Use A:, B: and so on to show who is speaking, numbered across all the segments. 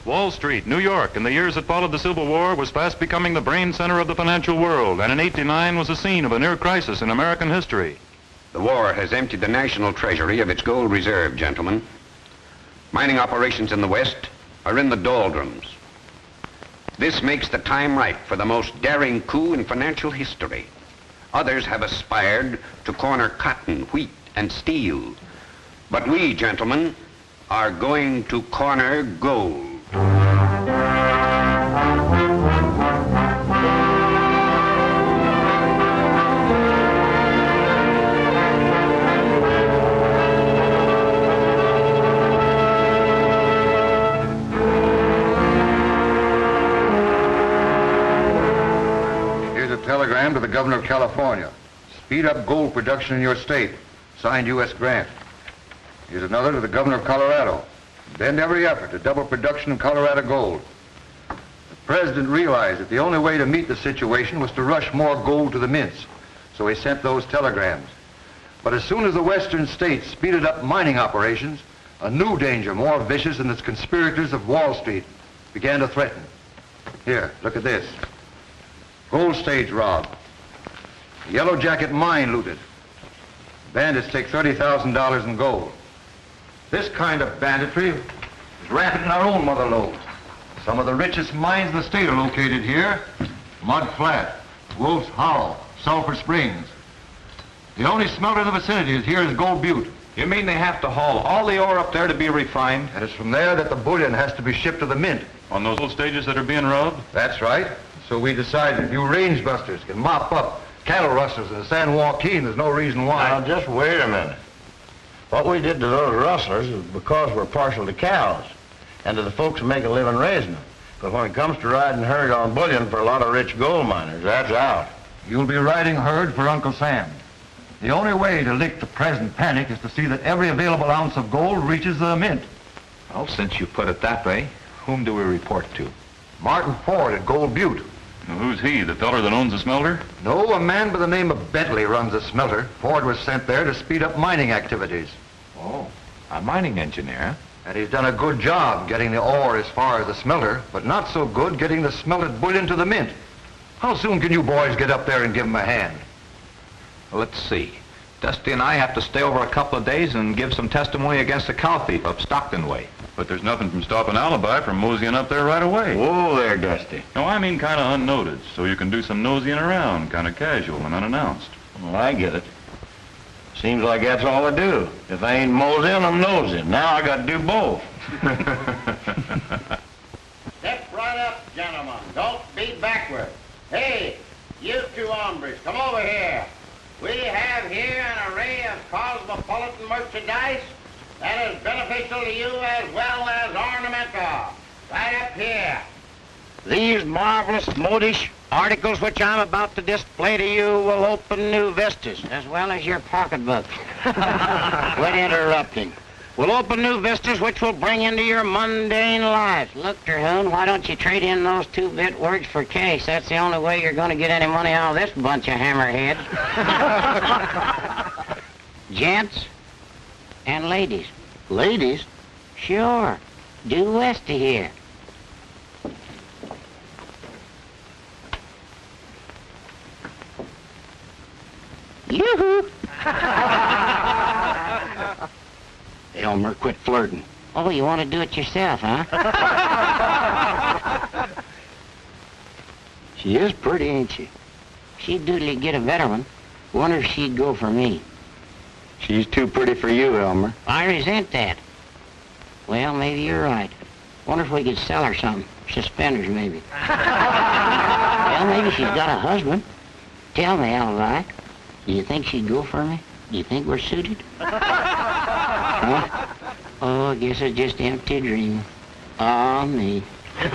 A: Wall Street, New York, in the years that followed the Civil War, was fast becoming the brain center of the financial world, and in '89 was the scene of a near crisis in American history.
B: The war has emptied the national treasury of its gold reserve, gentlemen. Mining operations in the West are in the doldrums. This makes the time ripe for the most daring coup in financial history. Others have aspired to corner cotton, wheat, and steel. But we, gentlemen, are going to corner gold.
C: Here's a telegram to the governor of California. Speed up gold production in your state. Signed U.S. Grant. Here's another to the governor of Colorado. Bend every effort to double production of Colorado gold. The president realized that the only way to meet the situation was to rush more gold to the mints, so he sent those telegrams. But as soon as the western states speeded up mining operations, a new danger, more vicious than the conspirators of Wall Street, began to threaten. Here, look at this. Gold stage robbed. Yellow Jacket mine looted. Bandits take $30,000 in gold. This kind of banditry is rampant in our own mother lode. Some of the richest mines in the state are located here. Mud Flat, Wolf's Hollow, Sulphur Springs. The only smelter in the vicinity is here is Gold Butte.
D: You mean they have to haul all the ore up there to be refined?
C: And it's from there that the bullion has to be shipped to the mint.
A: On those old stages that are being robbed?
C: That's right. So we decided if you range busters can mop up cattle rustlers in the San Joaquin, there's no reason why.
E: Now, just wait a minute. What we did to those rustlers is because we're partial to cows and to the folks who make a living raising them. But when it comes to riding herd on bullion for a lot of rich gold miners, that's out.
C: You'll be riding herd for Uncle Sam. The only way to lick the present panic is to see that every available ounce of gold reaches the mint.
D: Well, since you put it that way, whom do we report to?
C: Martin Ford at Gold Butte.
A: Now, who's he, the feller that owns the smelter?
C: No, a man by the name of Bentley runs the smelter. Ford was sent there to speed up mining activities.
D: Oh, a mining engineer?
C: And he's done a good job getting the ore as far as the smelter, but not so good getting the smelted bullion to the mint. How soon can you boys get up there and give him a hand?
D: Well, let's see. Dusty and I have to stay over a couple of days and give some testimony against the cow thief up Stockton way.
A: But there's nothing from stopping Alibi from moseying up there right away.
E: Whoa there, Dusty.
A: No, I mean kind of unnoticed, so you can do some noseying around, kind of casual and unannounced.
E: Well, I get it. Seems like that's all I do. If I ain't moseying, I'm nosing. Now I got to do both.
F: Step right up, gentlemen. Don't be backward. Hey, you two hombres, come over here. We have here an array of cosmopolitan merchandise that is beneficial to you as well as ornamental. Right up here.
G: These marvelous modish articles which I'm about to display to you will open new vistas, as well as your pocketbook. Quit interrupting. Will open new vistas which will bring into your mundane lives. Look, Terhune, why don't you trade in those 2-bit words for cash? That's the only way you're going to get any money out of this bunch of hammerheads. Gents and ladies.
E: Ladies?
G: Sure. due west of here. Yoo-hoo! Elmer, quit flirting. Oh, you want to do it yourself, huh? She is pretty, ain't she? She'd doodly get a better one. Wonder if she'd go for me.
H: She's too pretty for you, Elmer.
G: I resent that. Well, maybe you're right. Wonder if we could sell her some. Suspenders, maybe. Well, maybe she's got a husband. Tell me, Alibi. Do you think she'd go for me? Do you think we're suited? Huh? Oh, I guess it's just empty dream. Ah, me. I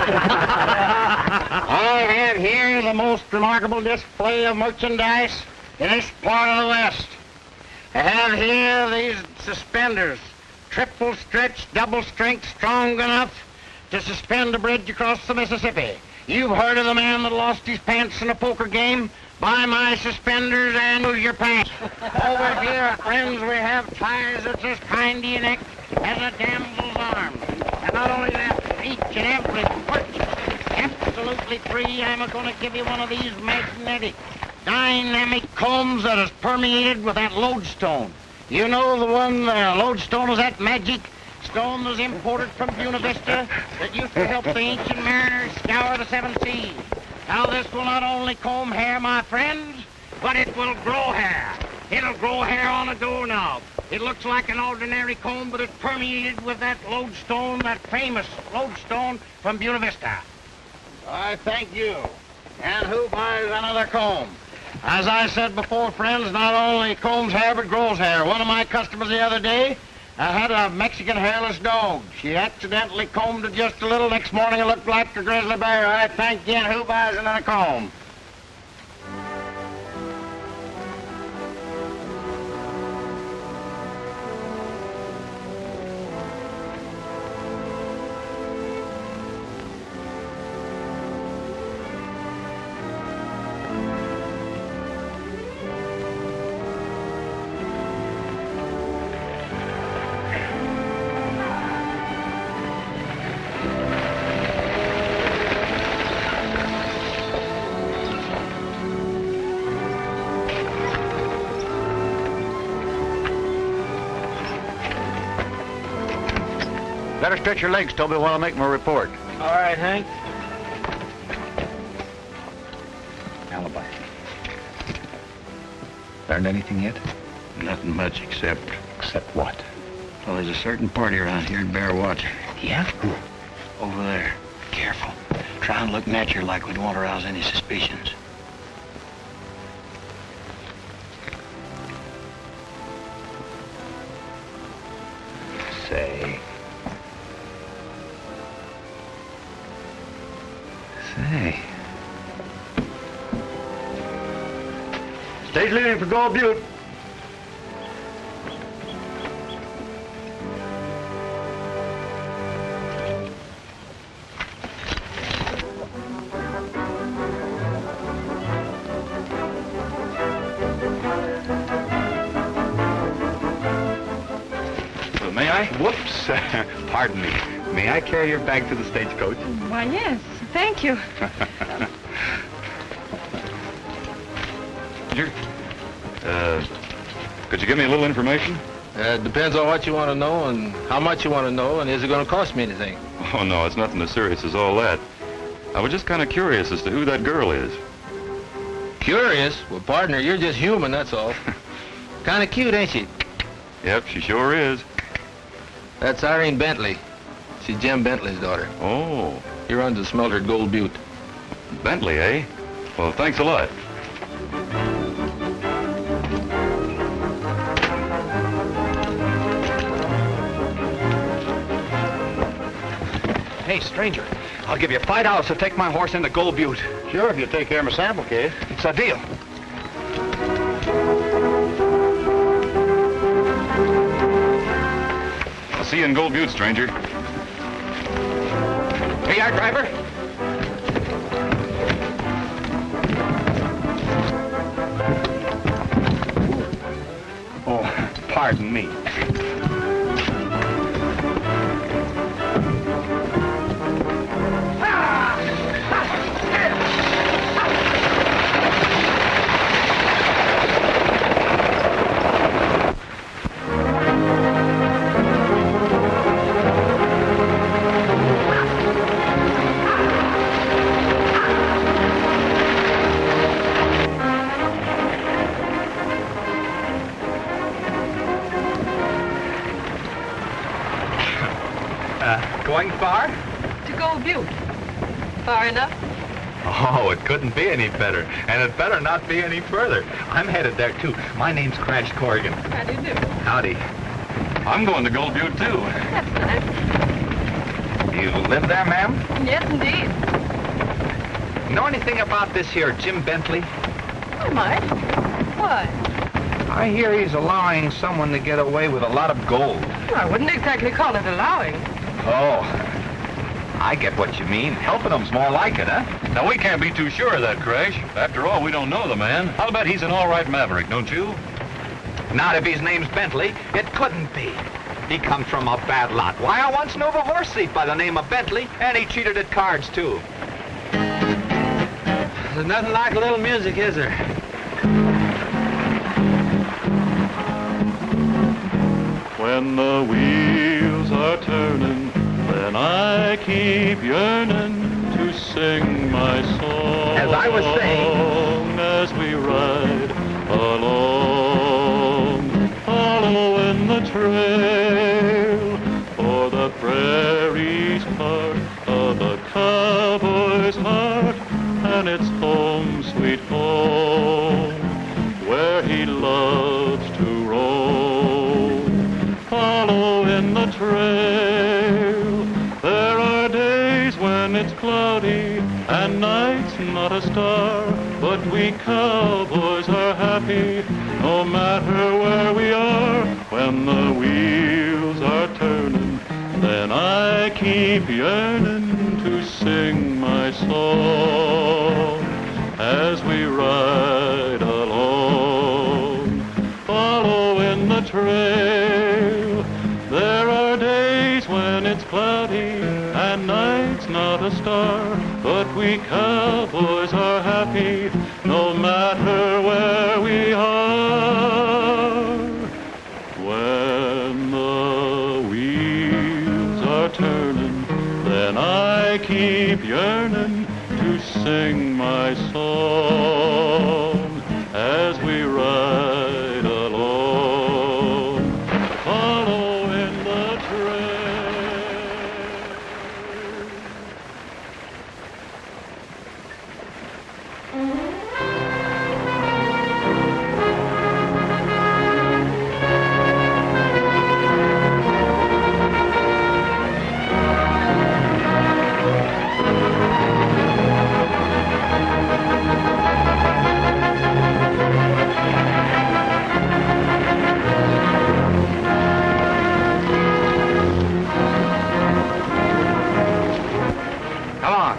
G: have here the most remarkable display of merchandise in this part of the West. I have here these suspenders, triple stretch, double strength, strong enough to suspend a bridge across the Mississippi. You've heard of the man that lost his pants in a poker game? Buy my suspenders and lose your pants. Over here, friends, we have ties that's as kind to your neck as a damsel's arm. And not only that, each and every purchase, absolutely free, I'm going to give you one of these magnetic, dynamic combs that is permeated with that lodestone. You know the one, lodestone is that magic stone that was imported from Buena Vista that used to help the ancient mariners scour the seven seas. Now this will not only comb hair, my friends, but it will grow hair. It'll grow hair on a doorknob. It looks like an ordinary comb, but it's permeated with that lodestone, that famous lodestone from Buena Vista. I thank you. And who buys another comb? As I said before, friends, not only combs hair, but grows hair. One of my customers the other day, I had a Mexican hairless dog. She accidentally combed it just a little. Next morning it looked like a grizzly bear. I thank you, and who buys another comb?
H: Better stretch your legs, Toby, while I make my report.
E: All right, Hank.
H: Alibi. Learned anything yet?
I: Nothing much except...
H: Except what?
I: Well, there's a certain party around here in Bear Watch.
G: Yeah?
I: Over there. Careful. Try and look natural like we don't want to arouse any suspicions.
H: Say.
E: Stage leaving for Gold Butte.
A: Well, may I?
J: Whoops. Pardon me. May I carry your bag to the stagecoach?
K: Why, yes. Thank you.
A: Could you give me a little information?
J: Depends on what you want to know and how much you want to know, and is it going to cost me anything?
A: Oh, no, it's nothing as serious as all that. I was just kind of curious as to who that girl is.
J: Curious? Well, partner, you're just human, that's all. Kind of cute, ain't she?
A: Yep, she sure is.
J: That's Irene Bentley. She's Jim Bentley's daughter.
A: Oh.
J: He runs the smelter at Gold Butte.
A: Bentley, eh? Well, thanks a lot.
H: Hey, stranger, I'll give you $5 to take my horse into Gold Butte.
E: Sure, if you take care of my sample case.
H: It's a deal.
A: I'll see you in Gold Butte, stranger.
H: Here you are, driver.
J: Oh, pardon me.
D: Going far?
K: To Gold Butte. Far enough?
D: Oh, it couldn't be any better. And it better not be any further. I'm headed there, too. My name's Crash Corrigan.
K: How do you do?
D: Howdy.
A: I'm going to Gold Butte, too.
K: That's nice.
D: You live there, ma'am?
K: Yes, indeed.
D: Know anything about this here Jim Bentley?
K: I might. Why?
D: I hear he's allowing someone to get away with a lot of gold.
K: Well, I wouldn't exactly call it allowing.
D: Oh, I get what you mean. Helping them's more like it, huh?
A: Now, we can't be too sure of that, Crash. After all, we don't know the man. I'll bet he's an all-right maverick, don't you?
D: Not if his name's Bentley. It couldn't be. He comes from a bad lot. Why, I once knew of a horse thief by the name of Bentley, and he cheated at cards, too.
J: There's nothing like a little music, is there?
A: When the wheels are turning, then I keep yearning to sing my song.
D: As I was saying,
A: as we ride along, following the trail, for the prairie's part of the cowboy's heart, and it's home, sweet home, where he loves to roam. Following the trail, there are days when it's cloudy and nights not a star, but we cowboys are happy no matter where we are. When the wheels are turning, then I keep yearning to sing my song as we ride along, following the trail. There are days when it's cloudy and nights not a star, but we cowboys are happy no matter where we are. When the wheels are turning, then I keep yearning to sing my song as we ride along, following the trail.
D: come on.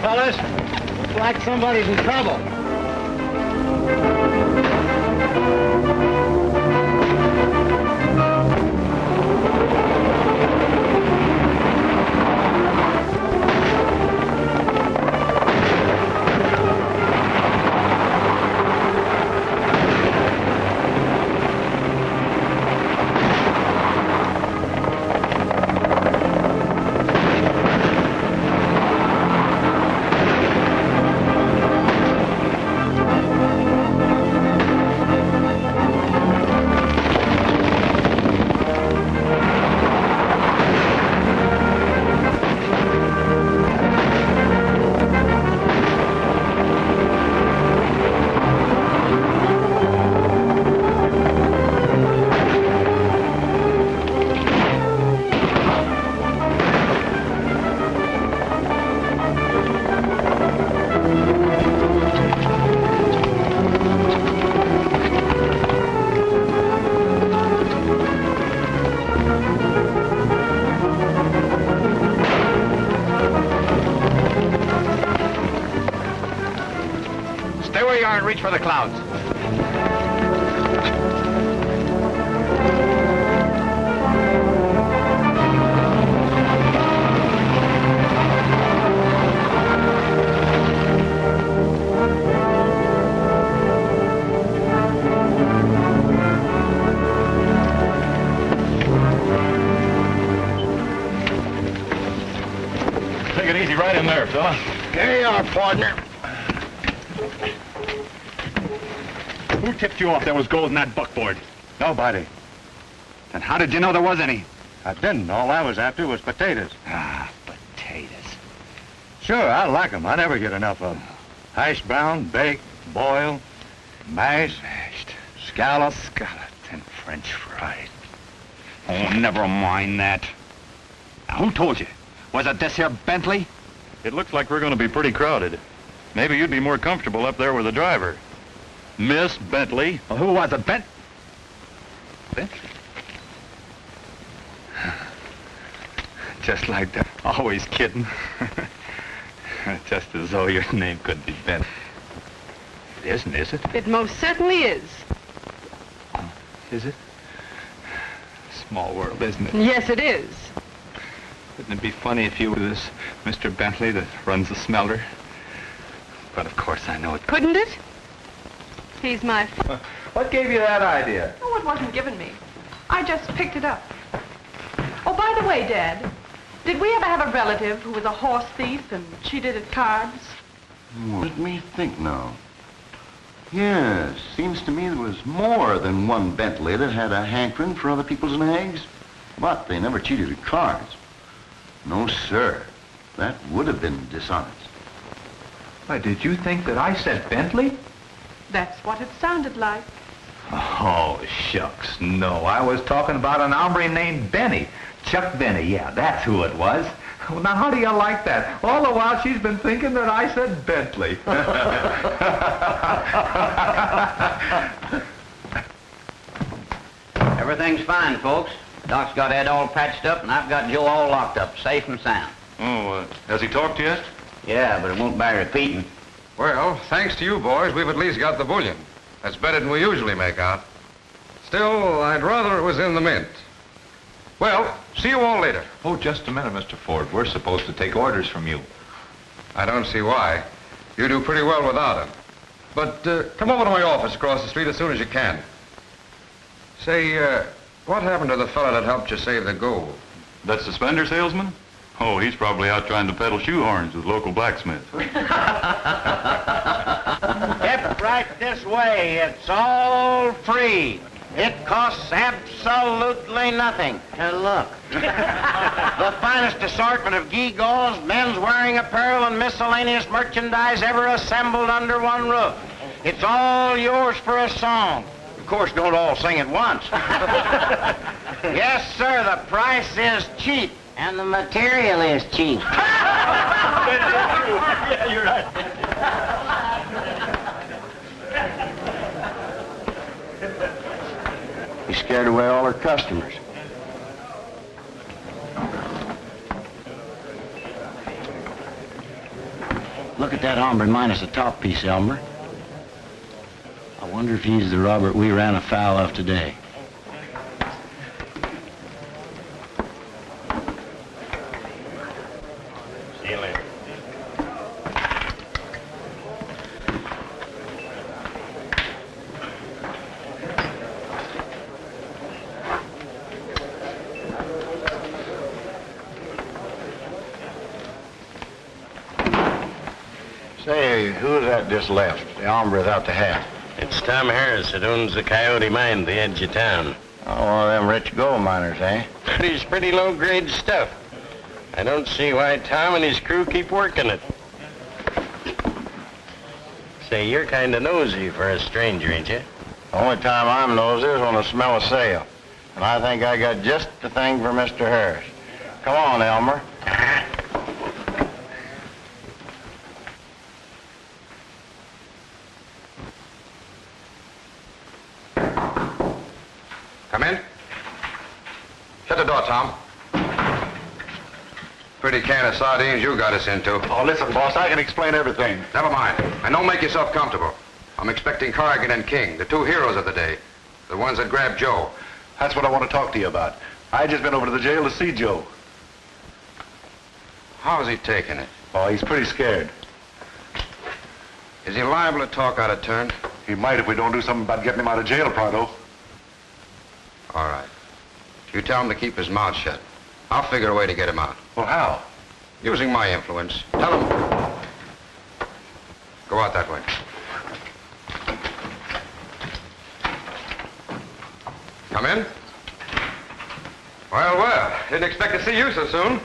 G: Fellas, looks like somebody's in trouble.
D: reach for the clouds.
H: Take it easy right in there, fella.
G: There you are, partner.
H: Who tipped you off there was gold in that buckboard?
C: Nobody.
D: Then how did you know there was any?
C: I didn't. All I was after was potatoes.
D: Ah, potatoes.
C: Sure, I like 'em. I never get enough of 'em. Hash brown, baked, boiled, mashed, scalloped.
D: Scalloped and French fried. Oh, never mind that. Now, who told you? Was it this here Bentley?
H: It looks like we're going to be pretty crowded. Maybe you'd be more comfortable up there with the driver. Miss Bentley.
D: Well, who was it, Bentley? Just like that. Always kidding. Just as though your name could be Bentley. It isn't, is it?
K: It most certainly is.
D: Oh, is it? Small world, isn't it?
K: Yes, it is.
D: Wouldn't it be funny if you were this Mr. Bentley that runs the smelter? But of course I know it.
K: Couldn't it? He's my...
D: What gave you that idea?
K: Oh, it wasn't given me. I just picked it up. Oh, by the way, Dad, did we ever have a relative who was a horse thief and cheated at cards?
L: Let me think now. Yes, seems to me there was more than one Bentley that had a hankering for other people's nags. But they never cheated at cards. No, sir. That would have been dishonest.
D: Why, did you think that I said Bentley?
K: That's what it sounded like.
D: Oh, shucks, no. I was talking about an hombre named Benny. Chuck Benny, yeah, that's who it was. Well, now, how do you like that? All the while she's been thinking that I said Bentley.
F: Everything's fine, folks. Doc's got Ed all patched up, and I've got Joe all locked up, safe and sound.
H: Oh, has he talked yet?
F: Yeah, but it won't bear repeating.
C: Well, thanks to you boys, we've at least got the bullion. That's better than we usually make out. Still, I'd rather it was in the mint. Well, see you all later.
D: Oh, just a minute, Mr. Ford. We're supposed to take orders from you.
C: I don't see why. You do pretty well without him. But come over to my office across the street as soon as you can. Say, what happened to the fella that helped you save the gold?
H: That suspender salesman? Oh, he's probably out trying to peddle shoehorns with local blacksmiths.
G: Step right this way. It's all free. It costs absolutely nothing to look. The finest assortment of gewgaws, men's wearing apparel, and miscellaneous merchandise ever assembled under one roof. It's all yours for a song. Of course, don't all sing at once. Yes, sir, the price is cheap. And the material is cheap.
H: Yeah, you're right.
G: He scared away all our customers. Look at that hombre minus the top piece, Elmer. I wonder if he's the Robert we ran afoul of today.
E: See you later. Say, who's that just left? The hombre without the hat.
L: It's Tom Harris that owns the Coyote Mine at the edge of town.
E: Oh, one of them rich gold miners, eh?
L: It's pretty low-grade stuff. I don't see why Tom and his crew keep working it. Say, you're kind of nosy for a stranger, ain't you?
E: The only time I'm nosy is when I smell a sale. And I think I got just the thing for Mr. Harris. Come on, Elmer.
C: Come in. Shut the door, Tom. Pretty can of sardines you got us into.
H: Oh, listen, boss, I can explain everything.
C: Never mind. And don't make yourself comfortable.
B: I'm expecting Corrigan and King, the two heroes of the day. The ones that grabbed Joe.
H: That's what I want to talk to you about. I just been over to the jail to see Joe.
B: How's he taking it?
H: Oh, he's pretty scared.
B: Is he liable to talk out of turn?
H: He might if we don't do something about getting him out of jail pronto.
B: All right. You tell him to keep his mouth shut. I'll figure a way to get him out.
H: Well, how?
B: Using my influence. Tell him. Go out that way. Come in. Well, didn't expect to see you so soon.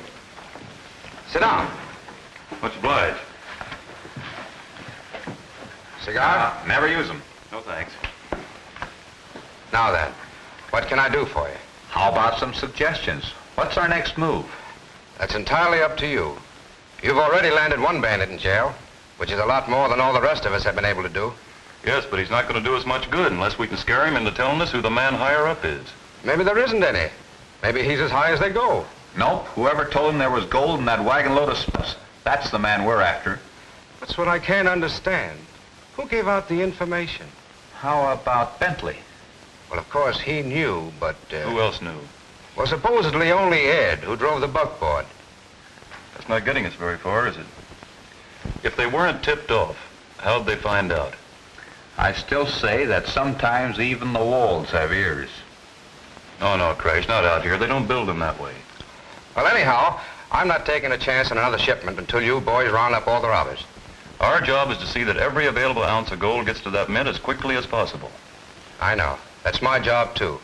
B: Sit down.
H: Much obliged.
B: Cigar?
H: Never use them. No thanks.
B: Now then, what can I do for you?
D: How about some suggestions? What's our next move?
B: That's entirely up to you. You've already landed one bandit in jail, which is a lot more than all the rest of us have been able to do.
H: Yes, but he's not going to do us much good unless we can scare him into telling us who the man higher up is.
B: Maybe there isn't any. Maybe he's as high as they go.
D: Nope. Whoever told him there was gold in that wagon load of stuff, that's the man we're after.
B: That's what I can't understand. Who gave out the information?
D: How about Bentley?
B: Well, of course, he knew, but...
H: Who else knew?
B: Well, supposedly only Ed, who drove the buckboard.
H: That's not getting us very far, is it? If they weren't tipped off, how'd they find out?
D: I still say that sometimes even the walls have ears.
H: Oh, no, Crash, not out here. They don't build them that way.
B: Well, anyhow, I'm not taking a chance on another shipment until you boys round up all the robbers.
H: Our job is to see that every available ounce of gold gets to that mint as quickly as possible.
B: I know. That's my job, too.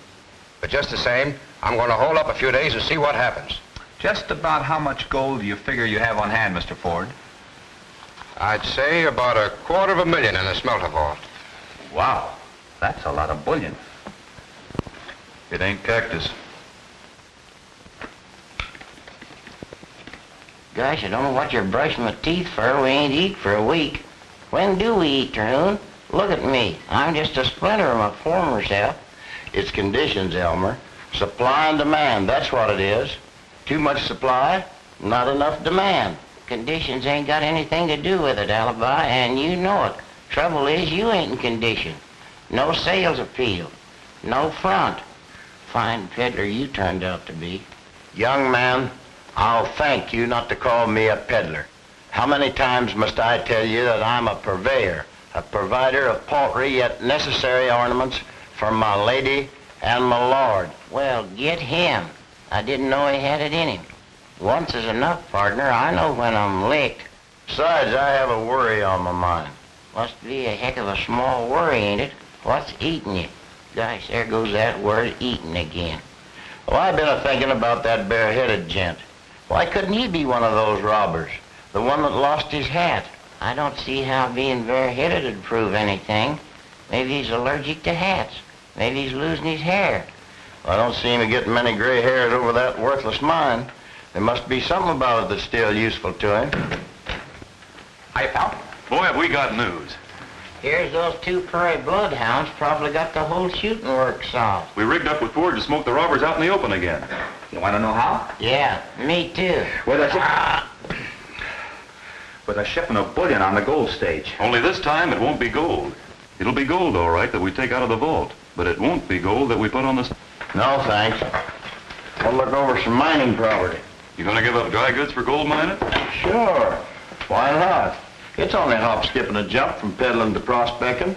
B: But just the same, I'm going to hold up a few days and see what happens.
D: Just about how much gold do you figure you have on hand, Mr. Ford?
B: I'd say about $250,000 in the smelter vault.
D: Wow, that's a lot of bullion.
H: It ain't cactus.
G: Gosh, I don't know what you're brushing my teeth for. We ain't eat for a week. When do we eat, Terhune? Look at me. I'm just a splinter of my former self. It's conditions, Elmer. Supply and demand, that's what it is. Too much supply, not enough demand. Conditions ain't got anything to do with it, Alibi, and you know it. Trouble is, you ain't in condition. No sales appeal. No front. Fine peddler you turned out to be. Young man, I'll thank you not to call me a peddler. How many times must I tell you that I'm a purveyor, a provider of paltry yet necessary ornaments for my lady and my lord? Well, get him. I didn't know he had it in him. Once is enough, partner. I know when I'm licked. Besides, I have a worry on my mind. Must be a heck of a small worry, ain't it? What's eating you? Gosh, there goes that word eating again. Well, I've been a-thinking about that bare-headed gent. Why couldn't he be one of those robbers? The one that lost his hat? I don't see how being bare-headed would prove anything. Maybe he's allergic to hats. Maybe he's losing his hair. I don't seem to get many gray hairs over that worthless mine. There must be something about it that's still useful to him.
D: Hi, pal.
H: Boy, have we got news.
G: Here's those two prairie bloodhounds probably got the whole shooting work solved.
H: We rigged up with Ford to smoke the robbers out in the open again.
D: You want to know how?
G: Yeah, me too.
D: With a shipment of bullion on the gold stage.
H: Only this time it won't be gold. It'll be gold, all right, that we take out of the vault. But it won't be gold that we put on the...
G: No, thanks. I'll look over some mining property.
H: You gonna give up dry goods for gold mining?
G: Sure. Why not? It's only a hop, skip, and a jump from peddling to prospecting.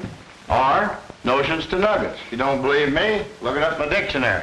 G: Or notions to nuggets. If you don't believe me, look it up in the dictionary.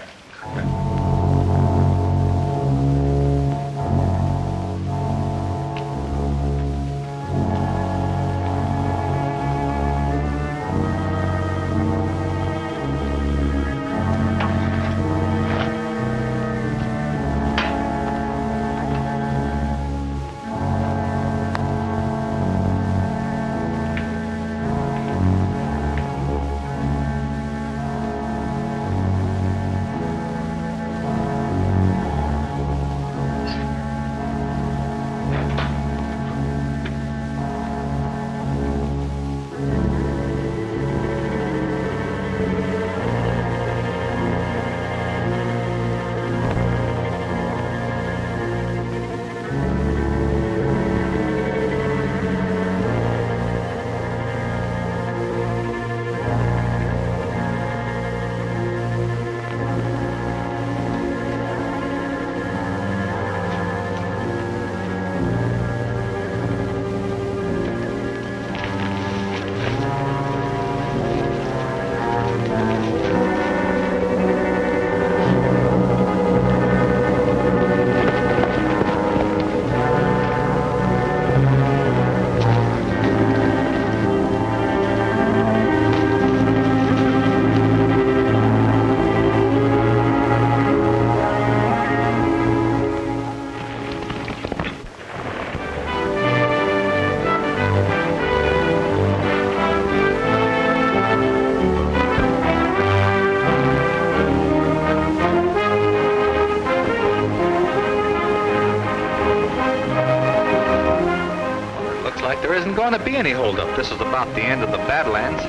D: like there isn't going to be any holdup. This is about the end of the Badlands.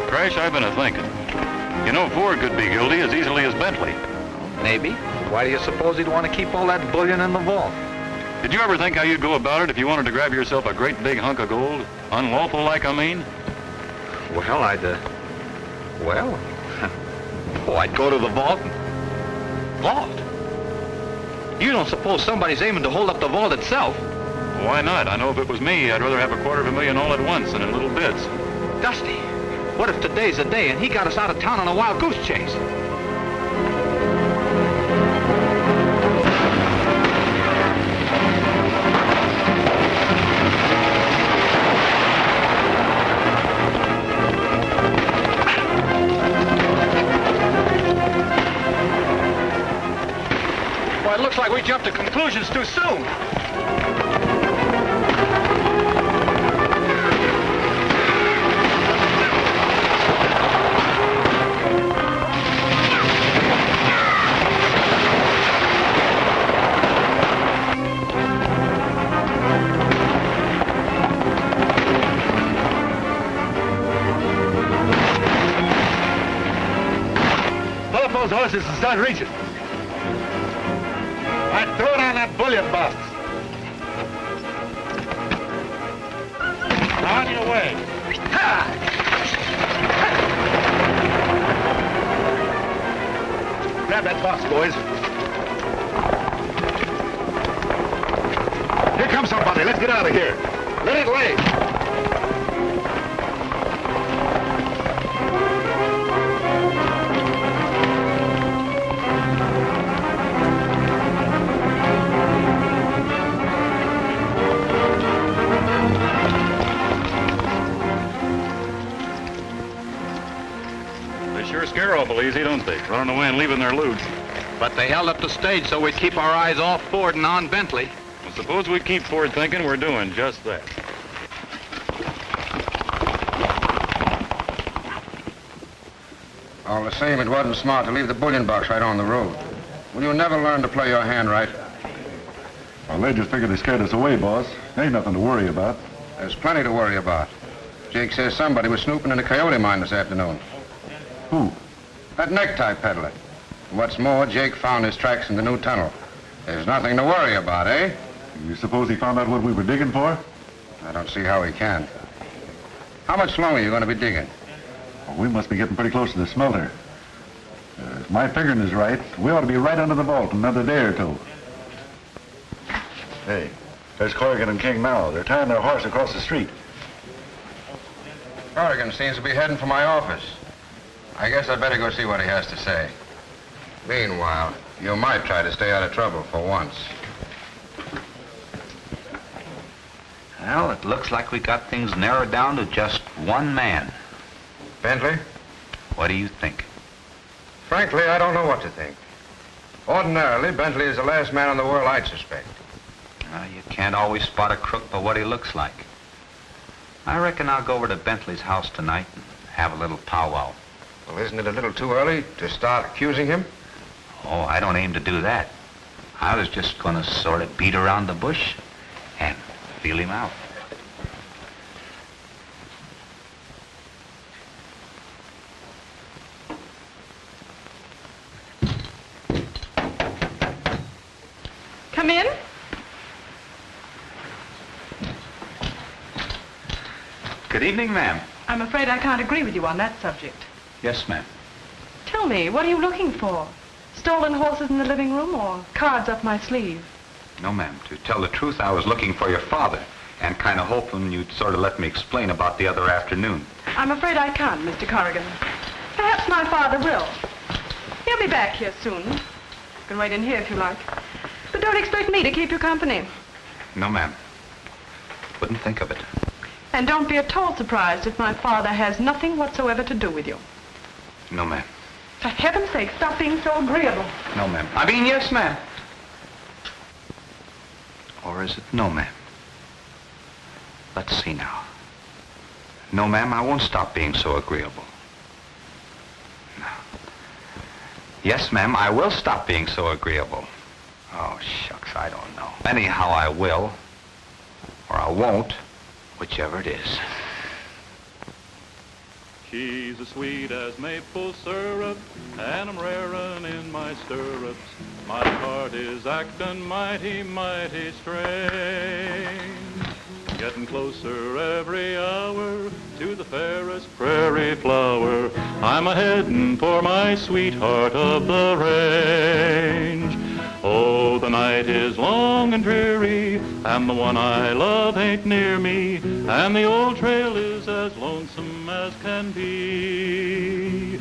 H: Crash, I've been a-thinking. You know, Ford could be guilty as easily as Bentley.
D: Maybe. Why do you suppose he'd want to keep all that bullion in the vault?
H: Did you ever think how you'd go about it if you wanted to grab yourself a great big hunk of gold? Unlawful like, I mean?
D: Well, I'd go to the vault and... Vault? You don't suppose somebody's aiming to hold up the vault itself?
H: Why not? I know if it was me, I'd rather have $250,000 all at once than in little bits.
D: Dusty, what if today's the day and he got us out of town on a wild goose chase? Well, it looks like we jumped to conclusions too soon. Those horses and start reaching. All right, throw down that bullion box. On your way. Grab that box, boys. Here comes somebody. Let's get out of here. Let it lay.
H: Scare awful easy, don't they? Running away and leaving their loot.
D: But they held up the stage so we'd keep our eyes off Ford and on Bentley.
H: Well, suppose we keep Ford thinking we're doing just that.
C: All the same, it wasn't smart to leave the bullion box right on the road. Will you never learn to play your hand right?
M: Well, they just figured they scared us away, boss. Ain't nothing to worry about.
C: There's plenty to worry about. Jake says somebody was snooping in the coyote mine this afternoon.
M: Who?
C: That necktie peddler. What's more, Jake found his tracks in the new tunnel. There's nothing to worry about, eh?
M: You suppose he found out what we were digging for?
C: I don't see how he can. How much longer are you going to be digging?
M: Well, we must be getting pretty close to the smelter. If my figuring is right, we ought to be right under the vault in another day or two. Hey, there's Corrigan and King now. They're tying their horse across the street.
C: Corrigan seems to be heading for my office. I guess I'd better go see what he has to say. Meanwhile, you might try to stay out of trouble for once.
B: Well, it looks like we got things narrowed down to just one man.
C: Bentley?
B: What do you think?
C: Frankly, I don't know what to think. Ordinarily, Bentley is the last man in the world I'd suspect.
B: You can't always spot a crook by what he looks like. I reckon I'll go over to Bentley's house tonight and have a little powwow.
C: Well, isn't it a little too early to start accusing him?
B: Oh, I don't aim to do that. I was just going to sort of beat around the bush and feel him out.
K: Come in.
B: Good evening, ma'am.
K: I'm afraid I can't agree with you on that subject.
B: Yes, ma'am.
K: Tell me, what are you looking for? Stolen horses in the living room or cards up my sleeve?
B: No, ma'am. To tell the truth, I was looking for your father and kind of hoping you'd sort of let me explain about the other afternoon.
K: I'm afraid I can't, Mr. Corrigan. Perhaps my father will. He'll be back here soon. You can wait in here if you like. But don't expect me to keep you company.
B: No, ma'am. Wouldn't think of it.
K: And don't be at all surprised if my father has nothing whatsoever to do with you.
B: No, ma'am.
K: For heaven's sake, stop being so agreeable.
B: No, ma'am. I mean, yes, ma'am. Or is it no, ma'am? Let's see now. No, ma'am, I won't stop being so agreeable. No. Yes, ma'am, I will stop being so agreeable. Oh, shucks, I don't know. Anyhow, I will. Or I won't.
D: whichever it is.
A: She's as sweet as maple syrup, and I'm raring in my stirrups. My heart is acting mighty, mighty strange. Getting closer every hour to the fairest prairie flower. I'm a-headin' for my sweetheart of the range. Oh, the night is long and dreary, and the one I love ain't near me, and the old trail is as lonesome as can be.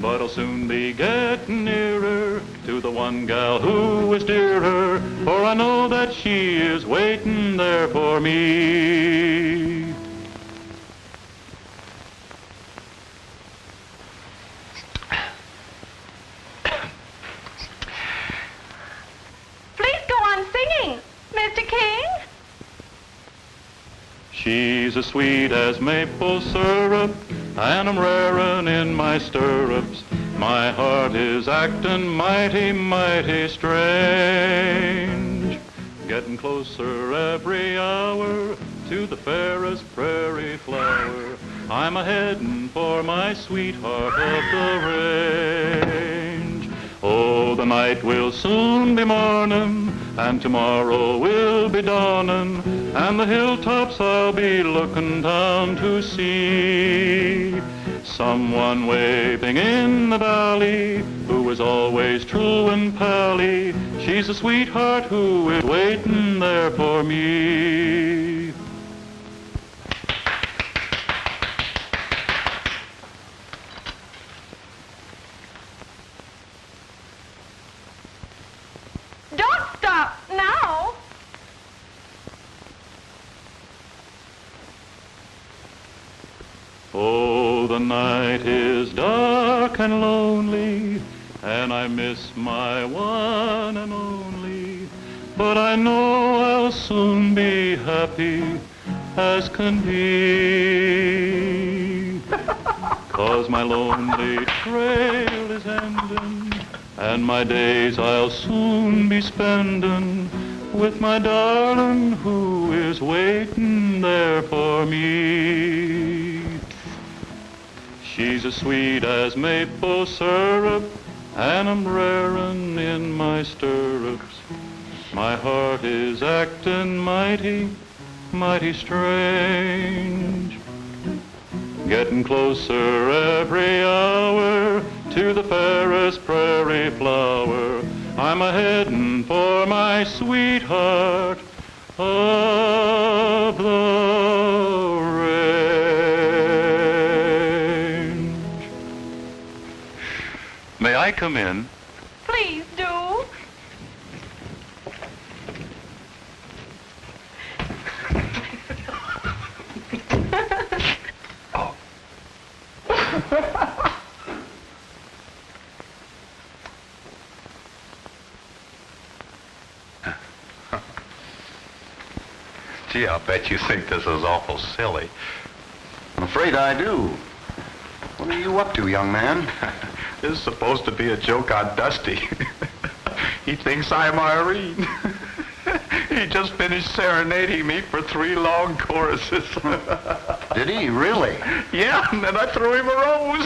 A: But I'll soon be getting nearer to the one gal who is dearer, for I know that she is waiting there for me.
K: Please go on singing, Mr. King.
A: She's as sweet as maple syrup, and I'm raring in my stirrups. My heart is acting mighty, mighty strange. Getting closer every hour to the fairest prairie flower. I'm a-headin' for my sweetheart of the range. Oh, the night will soon be morning, and tomorrow will be dawning, and the hilltops I'll be looking down to see. Someone waving in the valley, who is always true and pally. She's a sweetheart who is waiting there for me.
K: Don't stop now.
A: Oh, the night is dark and lonely, and I miss my one and only. But I know I'll soon be happy as can be. 'Cause my lonely trail is ending, and my days I'll soon be spending with my darling who is waiting there for me. She's as sweet as maple syrup, and I'm raring in my stirrups. My heart is acting mighty, mighty strange. Getting closer every hour to the fairest prairie flower. I'm a-headin' for my sweetheart of the range. May I come in?
K: Please do.
D: Gee, I'll bet you think this is awful silly.
L: I'm afraid I do. What are you up to, young man?
D: This is supposed to be a joke on Dusty. He thinks I'm Irene. He just finished serenading me for 3 long choruses.
L: Did he, really?
D: Yeah, and then I threw him a rose.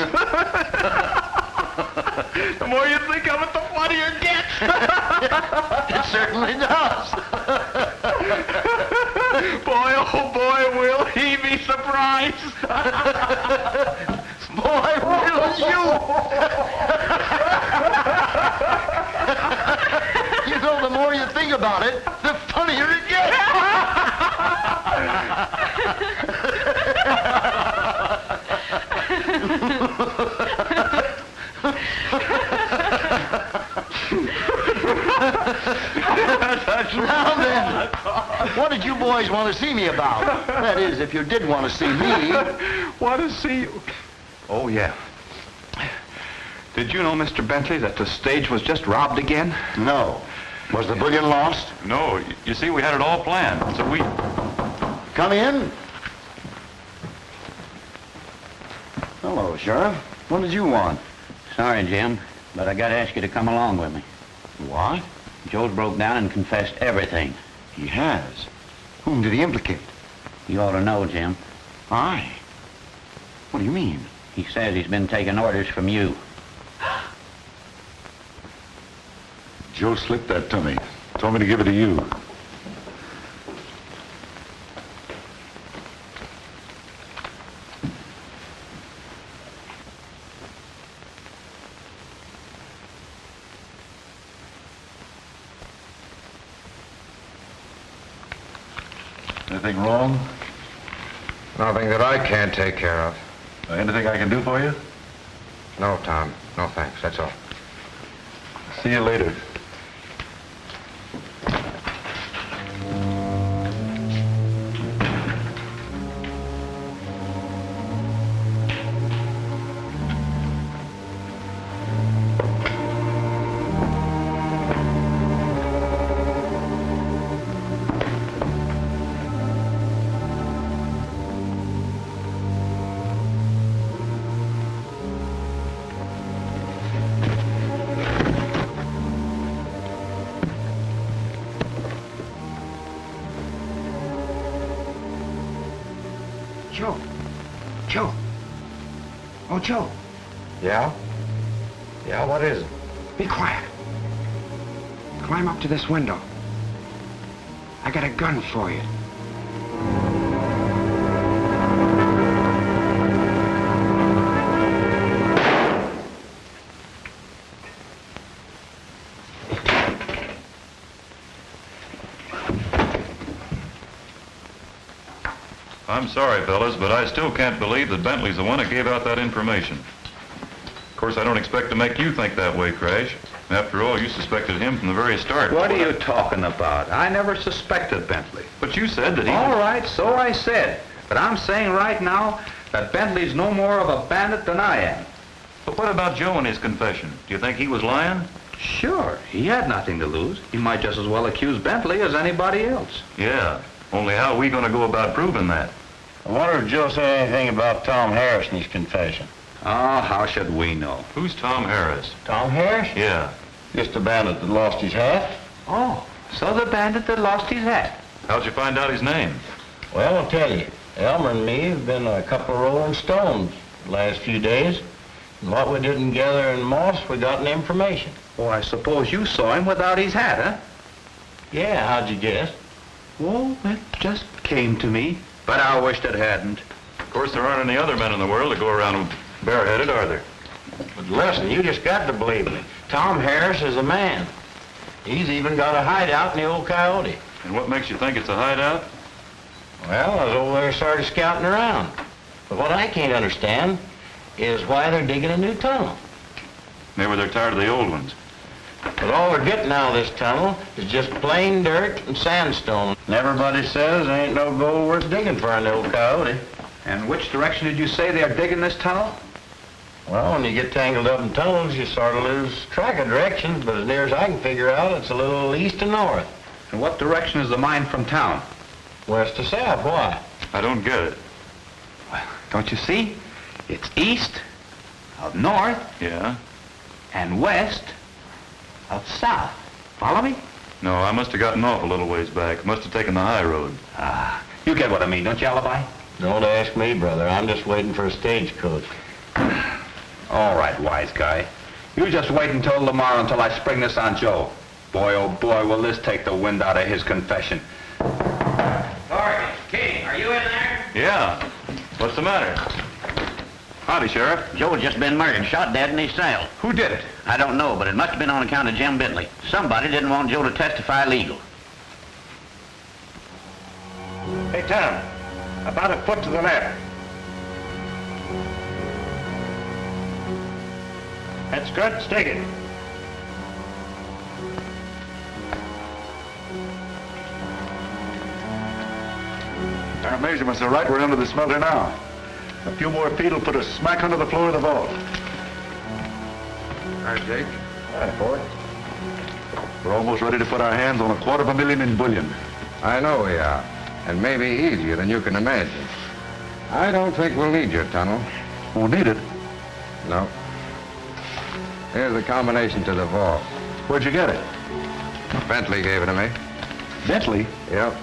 D: The more you think of it, the funnier it gets.
L: It certainly does.
D: Boy, oh boy, will he be surprised.
L: Boy, will you? You know, the more you think about it, the funnier it gets. Now then, what did you boys want to see me about? That is, if you did want to see me.
D: Want to see you? Oh, yeah. Did you know, Mr. Bentley, that the stage was just robbed again?
L: No. Was the bullion lost?
H: No, you see, we had it all planned, so we...
L: Come in. Hello, Sheriff. What did you want?
G: Sorry, Jim, but I gotta ask you to come along with me.
L: What?
G: Joe's broke down and confessed everything.
L: He has. Whom did he implicate?
N: You ought to know, Jim.
L: I? What do you mean?
N: He says he's been taking orders from you.
M: Joe slipped that to me. Told me to give it to you. Anything wrong?
C: Nothing that I can't take care of.
M: Anything I can do for you?
C: No, Tom. No, thanks. That's all.
M: See you later.
G: Joe. Joe. Oh, Joe.
C: Yeah? Yeah, what is it?
G: Be quiet. Climb up to this window. I got a gun for you.
H: I'm sorry, fellas, but I still can't believe that Bentley's the one that gave out that information. Of course, I don't expect to make you think that way, Crash. After all, you suspected him from the very start.
D: What are you talking about? I never suspected Bentley.
H: But you said that he...
D: All right, so I said. But I'm saying right now that Bentley's no more of a bandit than I am.
H: But what about Joe and his confession? Do you think he was lying?
D: Sure, he had nothing to lose. He might just as well accuse Bentley as anybody else.
H: Yeah, only how are we going to go about proving that?
E: I wonder if Joe said anything about Tom Harris in his confession.
D: Oh, how should we know?
H: Who's Tom Harris?
E: Tom Harris?
H: Yeah.
E: Just the bandit that lost his hat.
D: Oh, so the bandit that lost his hat.
H: How'd you find out his name?
E: Well, I'll tell you. Elmer and me have been a couple of rolling stones the last few days. And what we didn't gather in Moss, we got in information.
D: Oh, I suppose you saw him without his hat, huh?
E: Yeah, how'd you guess?
D: Oh, it just came to me. But I wished it hadn't.
H: Of course, there aren't any other men in the world that go around bareheaded, are there?
E: But listen, you just got to believe me. Tom Harris is a man. He's even got a hideout in the old Coyote.
H: And what makes you think it's a hideout?
E: Well, I was over there started scouting around. But what I can't understand is why they're digging a new tunnel.
H: Maybe they're tired of the old ones.
E: But all they're getting out of this tunnel is just plain dirt and sandstone. And everybody says there ain't no gold worth digging for in the old Coyote.
D: And which direction did you say they're digging this tunnel?
E: Well, when you get tangled up in tunnels, you sort of lose track of directions, but as near as I can figure out, it's a little east and north.
D: And what direction is the mine from town?
E: West to south, why?
H: I don't get it.
D: Well, don't you see? It's east, out north,
H: Yeah?
D: and west, out south. Follow me?
H: No, I must have gotten off a little ways back. Must have taken the high road.
D: Ah, you get what I mean, don't you, Alibi?
E: Don't ask me, brother. I'm just waiting for a stagecoach.
D: All right, wise guy. You just wait until tomorrow until I spring this on Joe. Boy, oh boy, will this take the wind out of his confession.
G: Corrigan, King, are you in there?
H: Yeah. What's the matter? Howdy, Sheriff.
N: Joe's just been murdered, shot dead in his cell.
D: Who did it?
N: I don't know, but it must have been on account of Jim Bentley. Somebody didn't want Joe to testify legal.
E: Hey, Tom, about a foot to the left. That's good. Stick it.
M: Our measurements are right. We're under the smelter now. A few more feet will put us smack under the floor of the vault.
C: All right, Jake.
M: Hi, Ford. We're almost ready to put our hands on $250,000 in bullion.
C: I know we are. And maybe easier than you can imagine. I don't think we'll need your tunnel.
M: Won't need it.
C: No. Here's the combination to the vault.
M: Where'd you get it?
C: Bentley gave it to me.
M: Bentley?
C: Yep.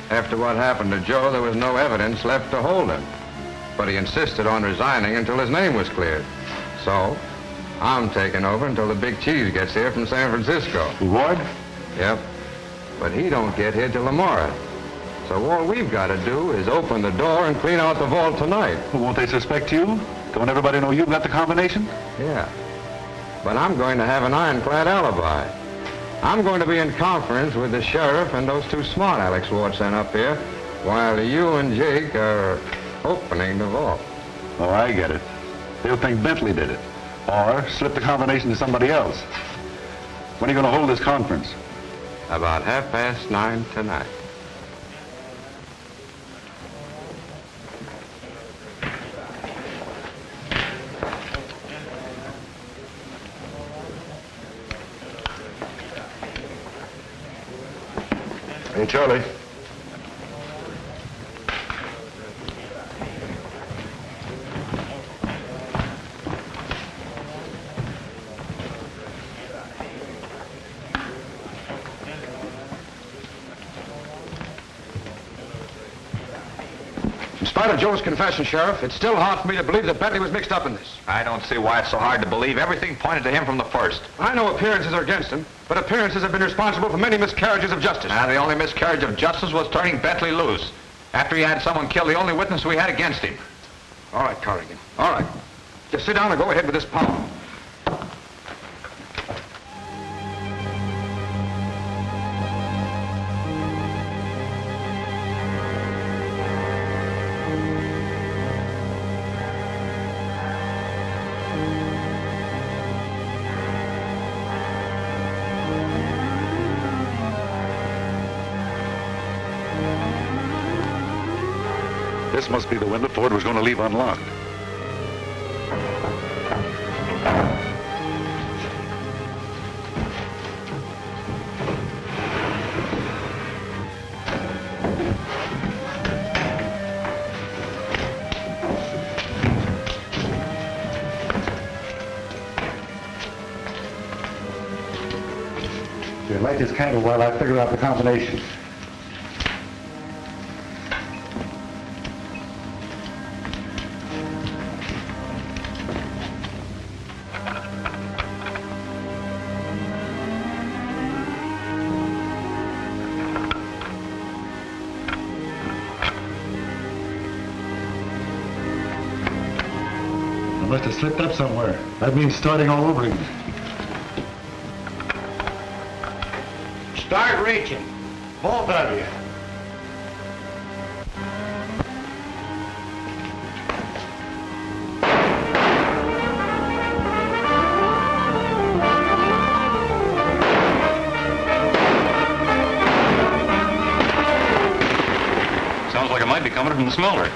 B: After what happened to Joe, there was no evidence left to hold him. But he insisted on resigning until his name was cleared. So, I'm taking over until the big cheese gets here from San Francisco.
M: Ward?
B: Yep. But he don't get here till tomorrow. So all we've got to do is open the door and clean out the vault tonight.
M: Well, won't they suspect you? Don't everybody know you've got the combination?
B: Yeah. But I'm going to have an ironclad alibi. I'm going to be in conference with the sheriff and those two smart Alex Ward sent up here, while you and Jake are opening the vault.
M: Oh, I get it. They'll think Bentley did it. Or slip the combination to somebody else. When are you going to hold this conference?
B: About 9:30 tonight.
M: Hey, Charlie.
B: In spite of Joe's confession, Sheriff, it's still hard for me to believe that Bentley was mixed up in this.
D: I don't see why it's so hard to believe. Everything pointed to him from the first.
B: I know appearances are against him, but appearances have been responsible for many miscarriages of justice.
D: The only miscarriage of justice was turning Bentley loose. After he had someone kill the only witness we had against him.
B: All right, Corrigan. All right. Just sit down and go ahead with this power.
M: This must be the window Ford was going to leave unlocked. Here, light this candle while I figure out the combination. I must have slipped up somewhere. That means starting all over again.
G: Start reaching. Both of you.
H: Sounds like it might be coming from the smelter.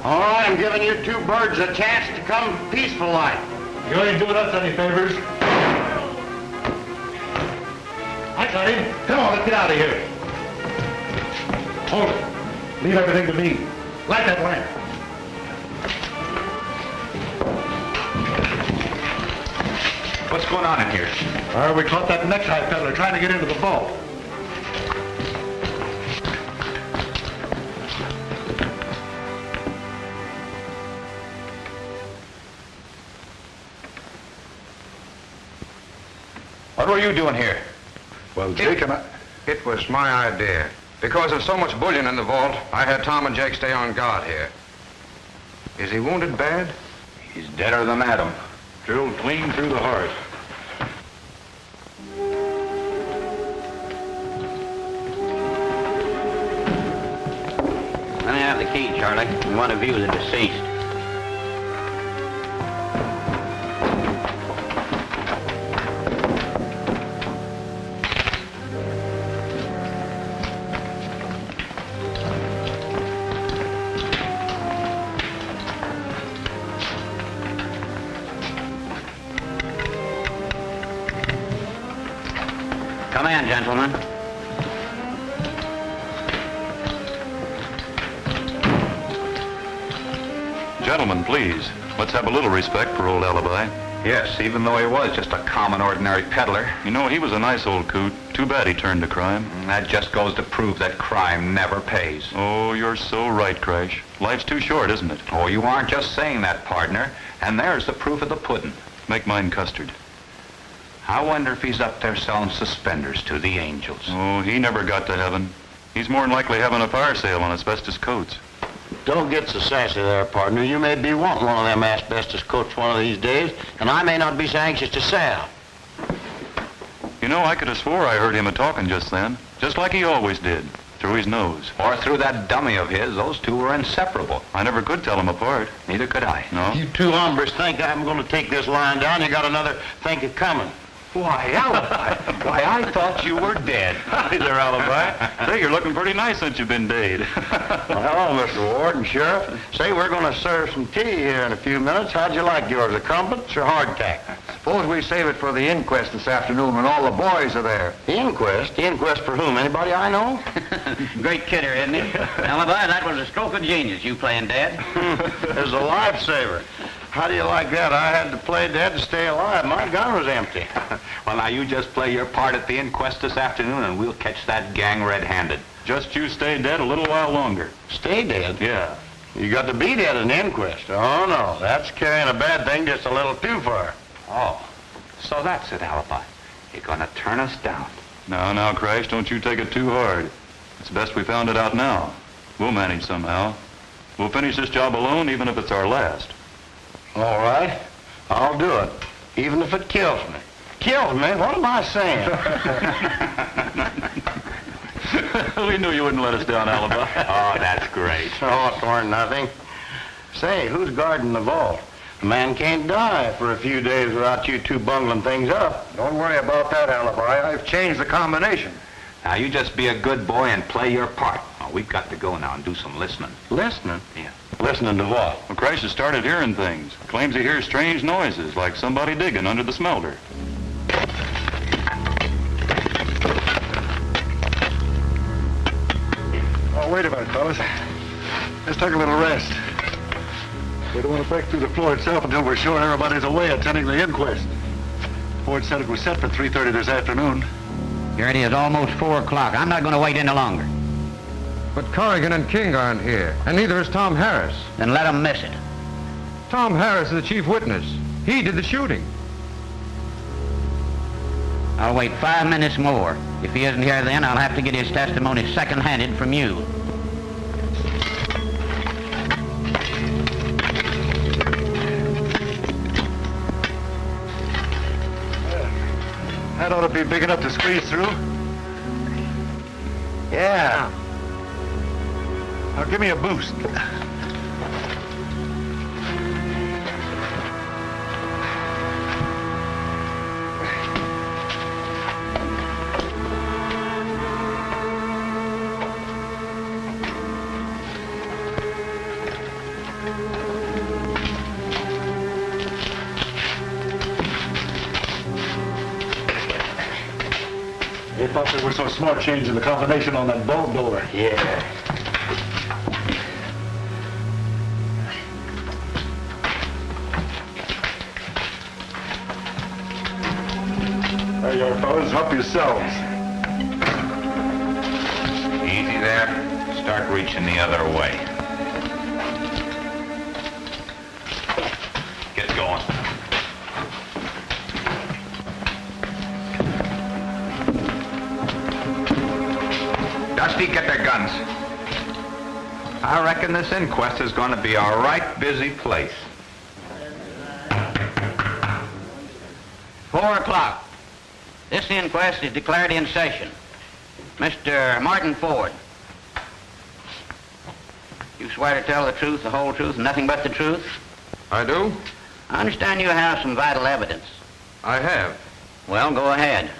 G: All right, I'm giving you two birds a chance to come peaceful like.
M: You ain't doing us any favors. I got him. Come on, let's get out of here. Hold it. Leave everything to me. Light that lamp.
D: What's going on in here?
M: We caught that necktie peddler trying to get into the vault.
D: What were you doing here?
M: Well, Jake and I...
B: It was my idea. Because of so much bullion in the vault, I had Tom and Jake stay on guard here. Is he wounded bad?
D: He's deader than Adam.
H: Drilled clean through the heart.
N: Let me have the key, Charlie. We want to view the deceased. Come in, gentlemen.
H: Gentlemen, please, let's have a little respect for old Alibi.
D: Yes, even though he was just a common, ordinary peddler.
H: You know, he was a nice old coot. Too bad he turned to crime.
D: That just goes to prove that crime never pays.
H: Oh, you're so right, Crash. Life's too short, isn't it?
D: Oh, you aren't just saying that, partner. And there's the proof of the pudding.
H: Make mine custard.
D: I wonder if he's up there selling suspenders to the angels.
H: Oh, he never got to heaven. He's more than likely having a fire sale on asbestos coats.
E: Don't get so sassy there, partner. You may be wanting one of them asbestos coats one of these days, and I may not be so anxious to sell.
H: You know, I could have swore I heard him a-talking just then, just like he always did, through his nose.
D: Or through that dummy of his. Those two were inseparable.
H: I never could tell them apart.
D: Neither could I.
H: No?
E: You two hombres think I'm going to take this line down. You got another think of coming.
D: Why, Alibi. Why, I thought you were dead.
H: Hi there, Alibi. Say, you're looking pretty nice since you've been dead.
E: Well, hello, Mr. Ward and Sheriff. Say, we're going to serve some tea here in a few minutes. How'd you like yours, a crumpets or hardtack?
C: Suppose we save it for the inquest this afternoon when all the boys are there.
E: The inquest? The inquest for whom? Anybody I know?
N: Great kidder, isn't he? Alibi, that was a stroke of genius, you playing dead.
E: It's a lifesaver. How do you like that? I had to play dead to stay alive. My gun was empty.
D: Well, now you just play your part at the inquest this afternoon and we'll catch that gang red-handed.
H: Just you stay dead a little while longer.
E: Stay dead?
H: Yeah.
E: You got to be dead at an inquest. Oh, no. That's carrying a bad thing just a little too far.
D: Oh, so that's it, Alibi. You're gonna turn us down.
H: Now, Crash, don't you take it too hard. It's best we found it out now. We'll manage somehow. We'll finish this job alone, even if it's our last.
E: All right. I'll do it, even if it kills me. Kills me? What am I saying?
H: We knew you wouldn't let us down, Alibi.
D: Oh, that's great.
E: Oh, it weren't nothing. Say, who's guarding the vault? A man can't die for a few days without you two bungling things up.
C: Don't worry about that, Alibi. I've changed the combination.
D: Now, you just be a good boy and play your part. Oh, we've got to go now and do some listening.
E: Listening?
D: Yeah.
E: Listening to what?
H: Well, Crash has started hearing things. Claims he hears strange noises, like somebody digging under the smelter.
C: Oh, wait a minute, fellas. Let's take a little rest. We don't want to break through the floor itself until we're sure everybody's away attending the inquest. Ford said it was set for 3:30 this afternoon.
G: Here it is, almost 4 o'clock. I'm not going to wait any longer.
O: But Corrigan and King aren't here, and neither is Tom Harris.
G: Then let them miss it.
O: Tom Harris is the chief witness. He did the shooting.
G: I'll wait 5 minutes more. If he isn't here then, I'll have to get his testimony second-handed from you.
C: That ought to be big enough to squeeze through.
E: Yeah.
C: Now, give me a boost. They thought they were so smart changing the combination on that bolt door.
E: Yeah.
C: There you are, fellas. Help yourselves.
D: Easy there. Start reaching the other way. Get going. Dusty, get their guns. I reckon this inquest is going to be a right busy place.
G: 4 o'clock. This inquest is declared in session. Mr. Martin Ford. You swear to tell the truth, the whole truth, and nothing but the truth?
O: I do?
G: I understand you have some vital evidence.
O: I have.
G: Well, go ahead.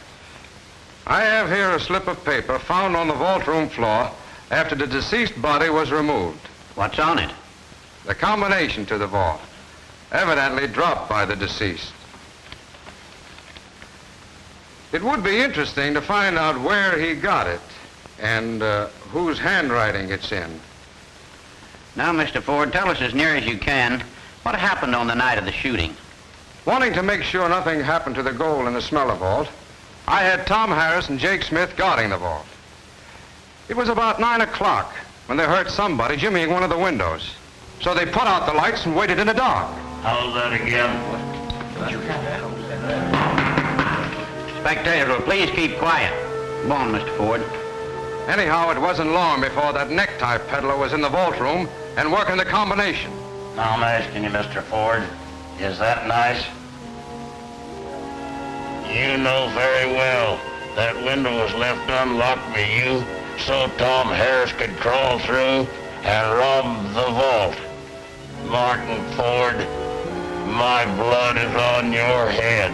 O: I have here a slip of paper found on the vault room floor after the deceased body was removed.
G: What's on it?
O: The combination to the vault, evidently dropped by the deceased. It would be interesting to find out where he got it and whose handwriting it's in.
N: Now, Mr. Ford, tell us as near as you can what happened on the night of the shooting.
O: Wanting to make sure nothing happened to the gold in the smelter vault, I had Tom Harris and Jake Smith guarding the vault. It was about 9 o'clock when they heard somebody jimmying one of the windows. So they put out the lights and waited in the dark.
G: Hold that again.
N: Spectators, will please keep quiet. Go on, Mr. Ford.
O: Anyhow, it wasn't long before that necktie peddler was in the vault room and working the combination.
G: Now I'm asking you, Mr. Ford, is that nice? You know very well that window was left unlocked by you so Tom Harris could crawl through and rob the vault. Martin Ford, my blood is on your head.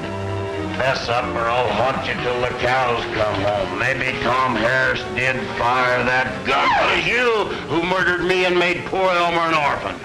G: Fess up or I'll haunt you till the cows come home. Maybe Tom Harris did fire that gun, but it's you who murdered me and made poor Elmer an orphan.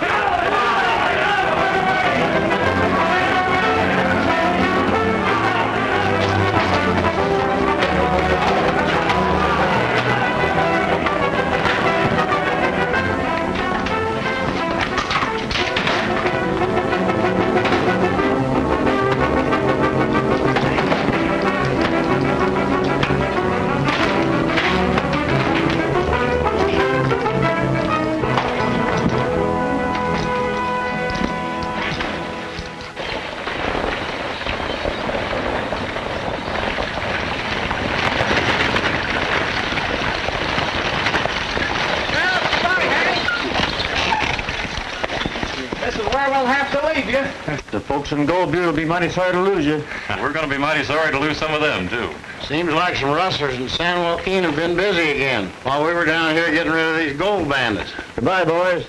M: The folks in Gold Butte will be mighty sorry to lose you.
H: We're going to be mighty sorry to lose some of them, too.
G: Seems like some rustlers in San Joaquin have been busy again while we were down here getting rid of these gold bandits.
M: Goodbye, boys.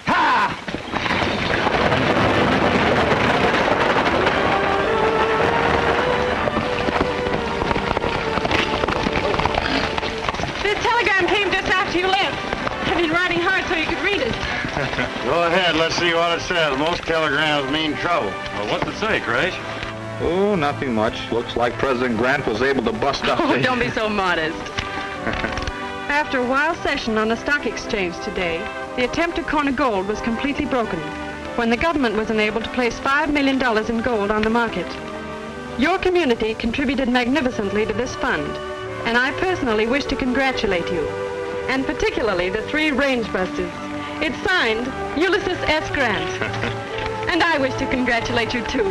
G: Ha!
K: This telegram came just after you left. I've been writing hard so you could read it.
G: Go ahead, let's see what it says. Most telegrams mean trouble.
H: Well, what's it say, Crash?
D: Oh, nothing much. Looks like President Grant was able to bust up
K: Oh, don't be so modest. After a wild session on the stock exchange today, the attempt to corner gold was completely broken when the government was unable to place $5 million in gold on the market. Your community contributed magnificently to this fund, and I personally wish to congratulate you, and particularly the 3 range busters. It's signed Ulysses S. Grant. And I wish to congratulate you, too.